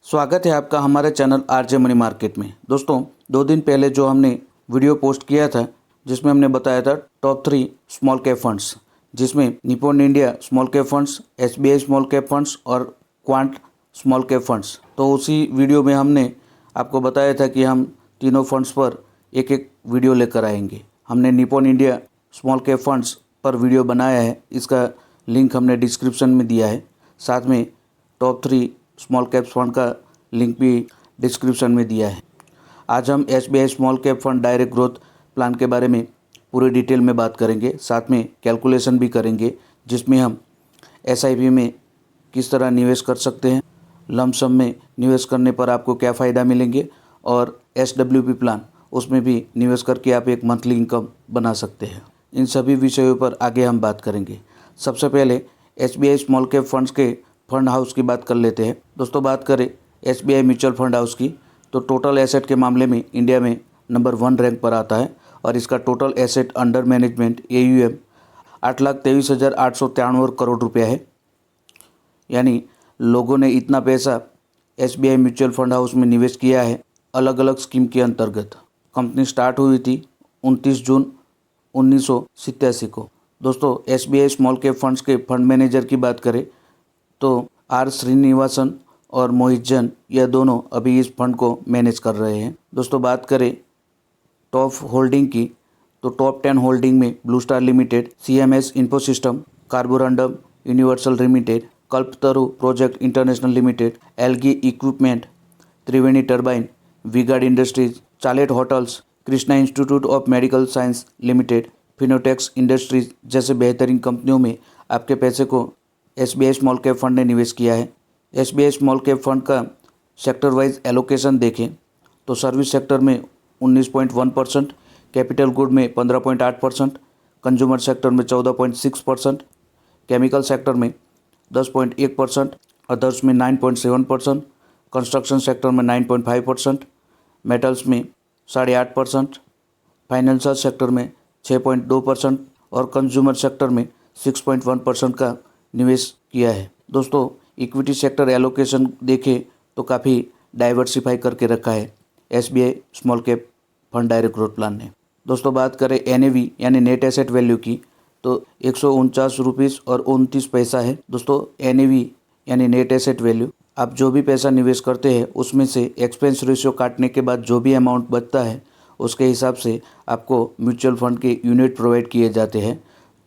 स्वागत है आपका हमारे चैनल आरजे मनी मार्केट में। दोस्तों 2 दिन पहले जो हमने वीडियो पोस्ट किया था जिसमें हमने बताया था टॉप 3 स्मॉल कैप फंड्स, जिसमें Nippon India small cap funds, SBI small cap funds और क्वांट स्मॉल कैप फंड्स। तो उसी वीडियो में हमने आपको बताया था कि हम तीनों फंड्स पर एक एक वीडियो लेकर आएंगे। हमने Nippon India small cap funds पर वीडियो बनाया है, इसका लिंक हमने डिस्क्रिप्शन में दिया है। साथ में टॉप 3 स्मॉल कैप फंड का लिंक भी डिस्क्रिप्शन में दिया है। आज हम SBI small cap fund direct growth plan के बारे में पूरी डिटेल में बात करेंगे, साथ में कैलकुलेशन भी करेंगे जिसमें हम एसआईपी में किस तरह निवेश कर सकते हैं, लमसम में निवेश करने पर आपको क्या फ़ायदा मिलेंगे, और एसडब्ल्यूपी प्लान उसमें भी निवेश करके आप एक मंथली इनकम बना सकते हैं। इन सभी विषयों पर आगे हम बात करेंगे। सबसे पहले एसबीआई स्मॉल कैप फंड्स के फंड हाउस की बात कर लेते हैं। दोस्तों बात करें एसबीआई म्यूचुअल फंड हाउस की, तो टोटल एसेट के मामले में इंडिया में नंबर 1 रैंक पर आता है और इसका total asset under management AUM 8,23,893 crore रुपया है। यानी लोगों ने इतना पैसा एसबीआई म्यूचुअल फंड हाउस में निवेश किया है अलग अलग स्कीम के अंतर्गत। कंपनी स्टार्ट हुई थी 29 जून 1987 को। दोस्तों एसबीआई स्मॉल कैप फंड्स के फंड मैनेजर की बात करें तो आर श्रीनिवासन और मोहित जैन, यह दोनों अभी इस फंड को मैनेज कर रहे हैं। दोस्तों बात करें टॉप होल्डिंग की, तो टॉप 10 होल्डिंग में Blue Star limited, CMS infosystem, Carborundum Universal limited, Kalpataru project international limited, Elgi equipment, Triveni turbine, V Guard industries, Chalet hotels, Krishna institute of medical science limited, Fineotex industries जैसे बेहतरीन कंपनियों में आपके पैसे को एसबीआई स्मॉल कैप फंड ने निवेश किया है। एसबीआई स्मॉल कैप फंड का सेक्टर वाइज एलोकेशन देखें तो सर्विस सेक्टर में 19.1%, कैपिटल गुड में 15.8%, कंज्यूमर सेक्टर में 14.6%, केमिकल सेक्टर में 10.1%, अदर्स में 9.7%, कंस्ट्रक्शन सेक्टर में 9.5%, मेटल्स में 8.5%, फाइनेंशियल सेक्टर में 6.2% और कंज्यूमर सेक्टर में 6.1% का निवेश किया है। दोस्तों इक्विटी सेक्टर एलोकेशन देखें तो काफ़ी डाइवर्सिफाई करके रखा है SBI small cap fund direct growth plan ने। दोस्तों बात करें NAV यानी नेट एसेट वैल्यू की, तो 149 रुपीज़ और 29 पैसा है। दोस्तों NAV यानी नेट एसेट वैल्यू, आप जो भी पैसा निवेश करते हैं उसमें से एक्सपेंस रेशियो काटने के बाद जो भी अमाउंट बचता है उसके हिसाब से आपको म्यूचुअल फंड के यूनिट प्रोवाइड किए जाते हैं।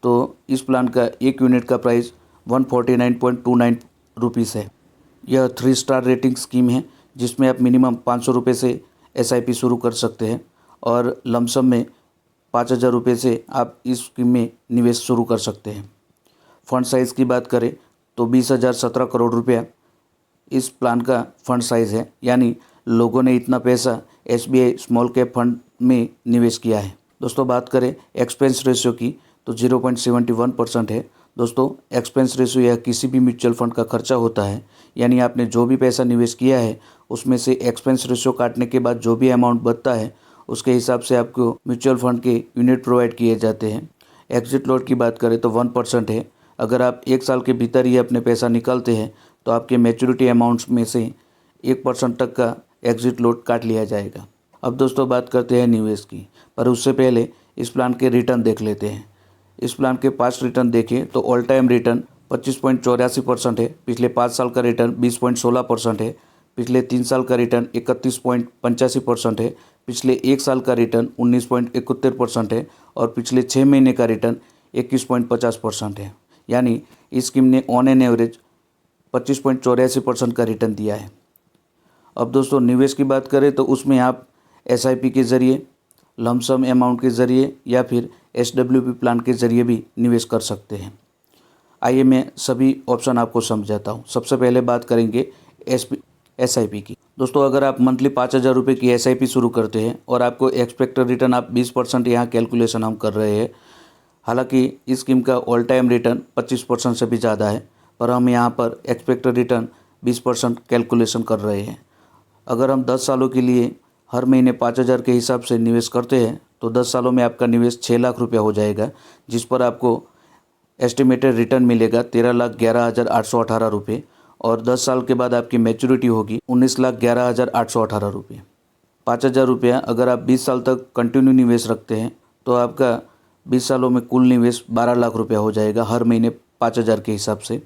तो इस प्लान का एक यूनिट का प्राइस 149.29 रुपीज़ है। यह 3 स्टार रेटिंग स्कीम है जिसमें आप मिनिमम 500 रुपये से SIP शुरू कर सकते हैं और लमसम में 5,000 रुपये से आप इस स्कीम में निवेश शुरू कर सकते हैं। फंड साइज़ की बात करें तो 20,017 करोड़ रुपया इस प्लान का फंड साइज़ है। यानी लोगों ने इतना पैसा SBI स्मॉल कैप फंड में निवेश किया है। दोस्तों बात करें एक्सपेंस रेशियो की तो 0.71% है। दोस्तों एक्सपेंस रेशियो यह किसी भी म्यूचुअल फंड का खर्चा होता है, यानी आपने जो भी पैसा निवेश किया है उसमें से एक्सपेंस रेशियो काटने के बाद जो भी अमाउंट बचता है उसके हिसाब से आपको म्यूचुअल फंड के यूनिट प्रोवाइड किए जाते हैं। एग्जिट लॉट की बात करें तो 1% है। अगर आप 1 साल के भीतर ही अपने पैसा निकालते हैं तो आपके मैच्योरिटी अमाउंट्स में से 1% तक का एग्जिट लॉट काट लिया जाएगा। अब दोस्तों बात करते हैं निवेश की, पर उससे पहले इस प्लान के रिटर्न देख लेते हैं। इस प्लान के पास्ट रिटर्न देखें तो ऑल टाइम रिटर्न 25.84% है, पिछले 5 साल का रिटर्न 20.16% है, पिछले 3 साल का रिटर्न 31.85% है, पिछले 1 साल का रिटर्न 19.71% है और पिछले 6 महीने का रिटर्न 21.50% है। यानी इस स्कीम ने ऑन एन एवरेज 25.84% का रिटर्न दिया है। अब दोस्तों निवेश की बात करें तो उसमें आप SIP के ज़रिए, लमसम अमाउंट के ज़रिए या फिर SWP प्लान के ज़रिए भी निवेश कर सकते हैं। आइए मैं सभी ऑप्शन आपको समझाता हूँ। सबसे पहले बात करेंगे SIP की। दोस्तों अगर आप मंथली 5,000 रुपये की SIP शुरू करते हैं और आपको एक्सपेक्टेड रिटर्न आप 20%, यहाँ कैलकुलेशन हम कर रहे हैं, हालांकि इस स्कीम का ऑल टाइम रिटर्न 25% से भी ज़्यादा है, पर हम यहाँ पर एक्सपेक्टेड रिटर्न 20% कैलकुलेशन कर रहे हैं। अगर हम 10 सालों के लिए हर महीने 5,000 के हिसाब से निवेश करते हैं तो 10 सालों में आपका निवेश 6 लाख रुपया हो जाएगा, जिस पर आपको एस्टिमेटेड रिटर्न मिलेगा 13,11,818 रुपये। और 10 साल के बाद आपकी मैच्योरिटी होगी 19,11,818 रुपये। 5,000 रुपया अगर आप 20 साल तक कंटिन्यू निवेश रखते हैं तो आपका 20 सालों में कुल निवेश 12 लाख रुपया हो जाएगा हर महीने 5,000 के हिसाब से।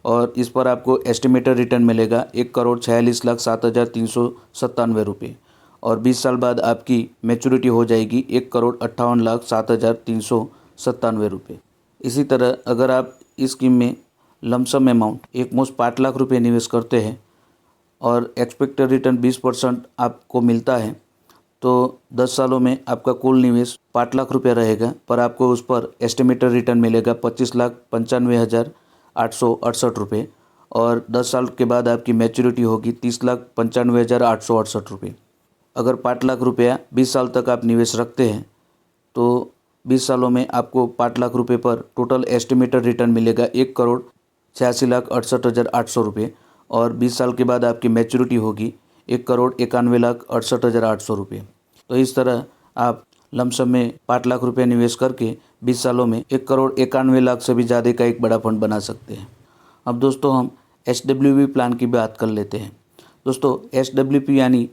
और इस पर आपको एस्टिमेटेड रिटर्न मिलेगा 1,46,47,397 रुपये। और 20 साल बाद आपकी मैच्योरिटी हो जाएगी 1,58,07,397 रुपये। इसी तरह अगर आप इस स्कीम में लमसम अमाउंट एक मुश्त 5 लाख रुपये निवेश करते हैं और एक्सपेक्टेड रिटर्न 20% आपको मिलता है तो 10 सालों में आपका कुल निवेश 5 लाख रुपया रहेगा, पर आपको उस पर एस्टिमेटेड रिटर्न मिलेगा 25,95,868 रुपये। और 10 साल के बाद आपकी मैच्योरिटी होगी 30,95,868 रुपये। अगर 5 लाख रुपया 20 साल तक आप निवेश रखते हैं तो 20 सालों में आपको 5 लाख रुपये पर टोटल एस्टिमेटेड रिटर्न मिलेगा 1,86,68,800 रुपये। और 20 साल के बाद आपकी मैच्योरिटी होगी 1,91,68,800 रुपये। तो इस तरह आप लमसम में 5 लाख रुपये निवेश करके 20 सालों में 1,91,00,000 से भी ज़्यादा का एक बड़ा फंड बना सकते हैं। अब दोस्तों हम SWP प्लान की बात कर लेते हैं। दोस्तों SWP यानी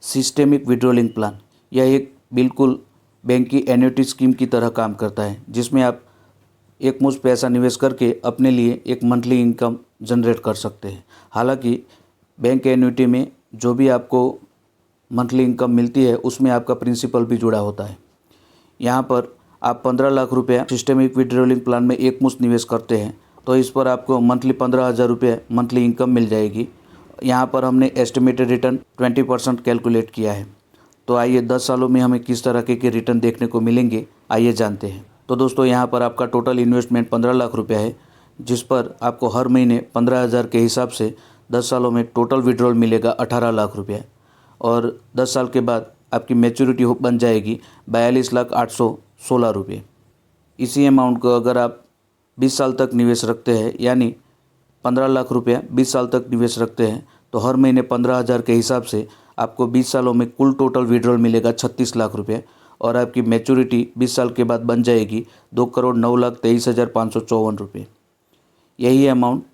सिस्टेमिक विड्रॉलिंग प्लान, यह एक बिल्कुल बैंक की एन्युटी स्कीम की तरह काम करता है, जिसमें आप एक मुश्त पैसा निवेश करके अपने लिए एक मंथली इनकम जनरेट कर सकते हैं। हालांकि बैंक एन्युटी में जो भी आपको मंथली इनकम मिलती है उसमें आपका प्रिंसिपल भी जुड़ा होता है। यहाँ पर आप 15 लाख रुपया सिस्टेमिक विड्रॉलिंग प्लान में एक मुश्त निवेश करते हैं तो इस पर आपको मंथली 15,000 रुपये मंथली इनकम मिल जाएगी। यहाँ पर हमने एस्टिमेटेड रिटर्न 20% कैलकुलेट किया है। तो आइए 10 सालों में हमें किस तरह के रिटर्न देखने को मिलेंगे, आइए जानते हैं। तो दोस्तों यहाँ पर आपका टोटल इन्वेस्टमेंट 15 लाख रुपया है, जिस पर आपको हर महीने 15,000 के हिसाब से 10 सालों में टोटल विड्रॉल मिलेगा 18 लाख रुपया। और 10 साल के बाद आपकी मैच्योरिटी बन जाएगी 42,816 रुपये। इसी अमाउंट को अगर आप 20 साल तक निवेश रखते हैं, यानी 15 लाख रुपया 20 साल तक निवेश रखते हैं, तो हर महीने 15,000 के हिसाब से आपको 20 सालों में कुल टोटल विड्रॉल मिलेगा 36 लाख रुपये। और आपकी मैच्योरिटी 20 साल के बाद बन जाएगी 2,09,23,554 रुपये। यही अमाउंट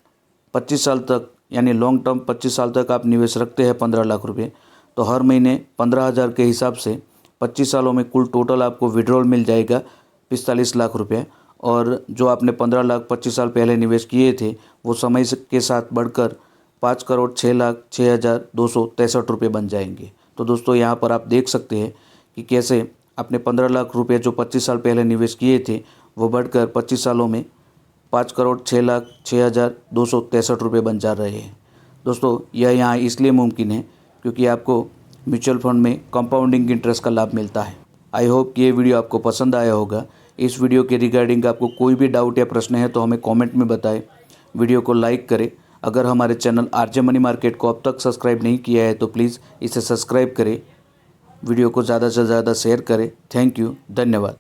25 साल तक यानी लॉन्ग टर्म 25 साल तक आप निवेश रखते हैं 15 लाख रुपये, तो हर महीने 15,000 के हिसाब से 25 सालों में कुल टोटल आपको विड्रॉल मिल जाएगा 45 लाख रुपये। और जो आपने 15 लाख 25 साल पहले निवेश किए थे वो समय के साथ बढ़कर 5,06,06,263 रुपये बन जाएंगे। तो दोस्तों यहाँ पर आप देख सकते हैं कि कैसे आपने 15 लाख रुपये जो 25 साल पहले निवेश किए थे वो बढ़कर 25 सालों में 5,06,06,263 रुपये बन जा रहे हैं। दोस्तों यह यहाँ इसलिए मुमकिन है क्योंकि आपको म्यूचुअल फंड में कंपाउंडिंग इंटरेस्ट का लाभ मिलता है। आई होप कि ये वीडियो आपको पसंद आया होगा। इस वीडियो के रिगार्डिंग आपको कोई भी डाउट या प्रश्न है तो हमें कमेंट में बताएं। वीडियो को लाइक करें। अगर हमारे चैनल आरजे मनी मार्केट को अब तक सब्सक्राइब नहीं किया है तो प्लीज़ इसे सब्सक्राइब करें। वीडियो को ज़्यादा से ज़्यादा शेयर करें। थैंक यू, धन्यवाद।